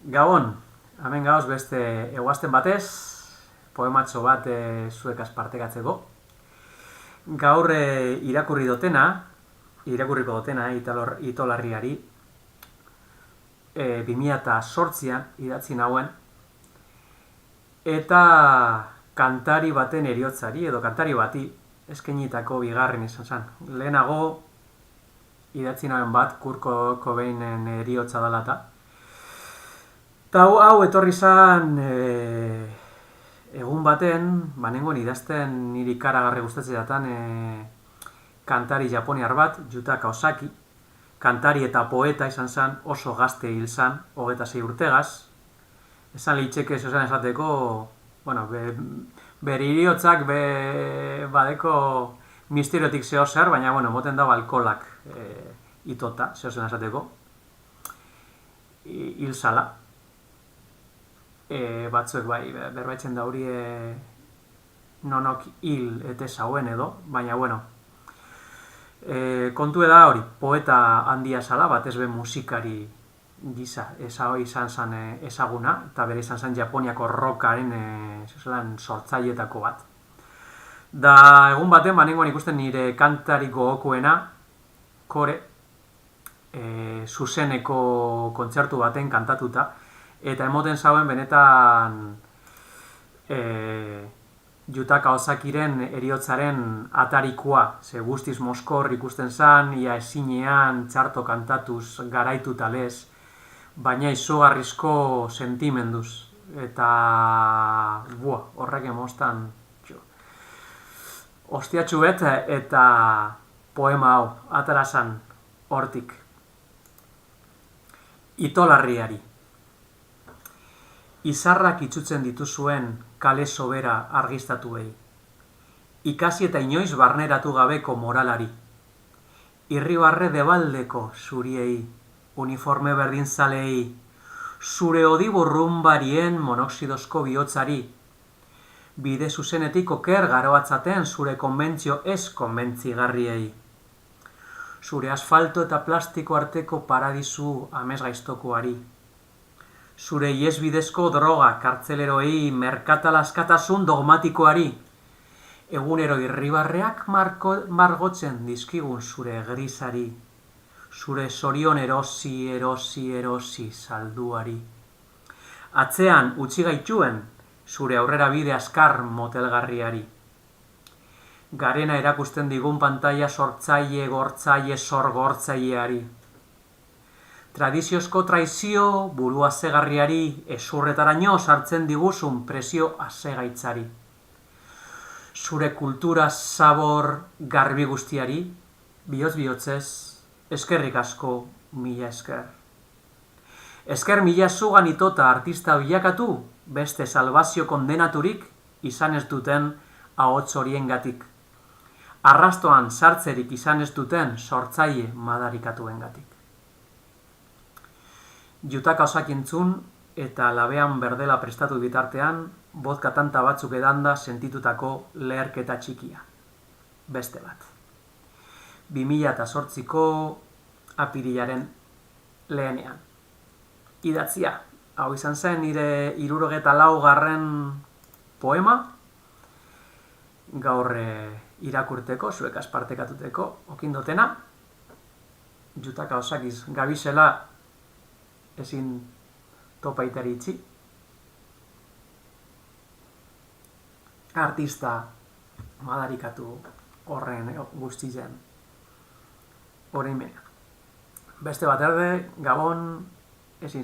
Gabon, hemen gauz beste eguazten batez, poematxo bat zuekaz partekatzeko. Gaur irakurriko dotena Itolarriari, 2008an idatzi nauen, eta kantari baten eriotzari, edo kantari bati, eskainitako bigarren izan zen. Lehenago, idatzi nauen bat, Kurt Cobainen eriotza dalata. Eta hau etorri zan egun baten, nengoen idazten niri karagarri gustatzen datan kantari japoniar bat, Yuta Kawasaki, kantari eta poeta izan zen, oso gazte hil zan, 26 urtegaz. Esan litzeke zozan esateko, bere iriotzak badeko misteriotik zeo zer, baina moten dago alkolak itota, zozan esateko, hil zala. Batzuek berbaitzen da hori nonok hil eta zauen edo, baina kontu da hori, poeta handia zala, batez be musikari gisa, izan zen ezaguna, eta bere izan zen Japoniako rockaren sortzailetako bat. Da egun baten, nengoen ikusten nire kantari gogokoena, Kore, zuzeneko kontzertu baten kantatuta, eta emoten zauen benetan Yuta Kawasakiren eriotzaren atarikoa, ze guztiz moskor ikusten zan, ia ezinean txarto kantatuz garaitu talez, baina izugarrizko sentimenduz, eta horrek emostan ostiatxu bet, eta poema hau, atara zan hortik. Itolarriari. Izarrak itzutzen dituzuen kale sobera argiztatuei. Ikasi eta inoiz barneratu gabeko moralari. Irribarre debaldeko zuriei, uniforme berdinzalei, zure odiburrumbarien monoksidozko bihotzari, bide zuzenetik oker garoatzaten zure konbentzio ez konbentzigarriei. Zure asfalto eta plastiko arteko paradizu amesgaiztokoari. Zure iesbidezko droga kartzeleroei merkatal askatasun dogmatikoari, egunero irribarreak margotzen dizkigun zure grisari, zure zorion erosi salduari. Atzean utzi gaituen zure aurrera bide askar motelgarriari. Garena erakusten digun pantaila sortzaile sorgortzaileari. Tradiziozko traizio buru azegarriari, ezurretaraino sartzen diguzun presio azegaitzari. Zure kultura zabor garbi guztiari, bihotz-bihotzez, eskerrik asko, mila esker. Esker mila zugan itota artista bilakatu, beste salbazio kondenaturik izan ez duten ahots horiengatik. Arrastoan sartzerik izan ez duten sortzaile madarikatuengatik. Yuta Kawasaki entzun eta labean berdela prestatu bitartean, vodka tanta batzuk edanda sentitutako leherketa txikia. Beste bat. 2008ko apirilaren lehenean. Idatzia, hau izan zen nire 74. Poema, gaur irakurteko, zuekaz partekatuteko, okindotena. Yuta Kawasakiz gabizela ezin topaitari itxi. Artista madarikatu horren guztien horrein benean. Beste bat erde, Gabon, ezin